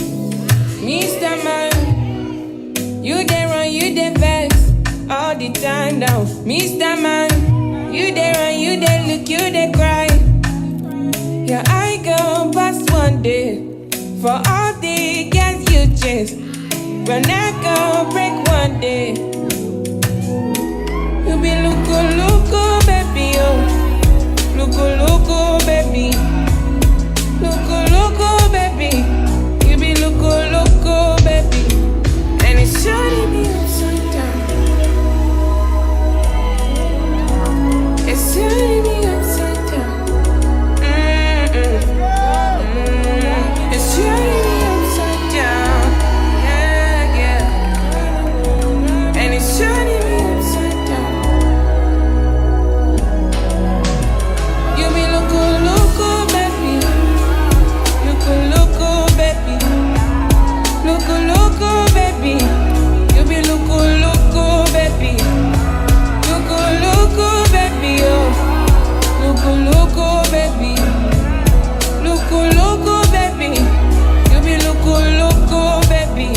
Mr. Man, you dey run, you dey vex all the time now. Mr. Man, you dey run, you dey look, you dey cry. Your eye go past one day for all the girls you chase. Your neck go break one day. You be loco, loco, baby, oh. Loco, loco, baby. Loco, loco, baby. You be loco, loco, baby. And it's shutting me upside down. It's shutting me upside down. It's shutting me upside down. Yeah, yeah. And it's shutting me upside down. You be loco, loco, baby. Loco, loco, baby. Loco, loco, baby. You be loco, loco, baby. Loco, loco, baby, oh. Loco, loco, baby. Loco, loco, baby. You be loco, loco, baby.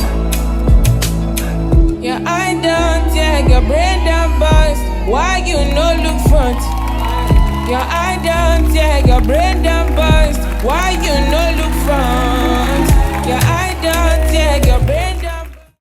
Your eye down, tag, your brain down bust. Why you no look front? Your eye down, tag, your brain down bust. Why you no look front? Your eye down, tag, your brain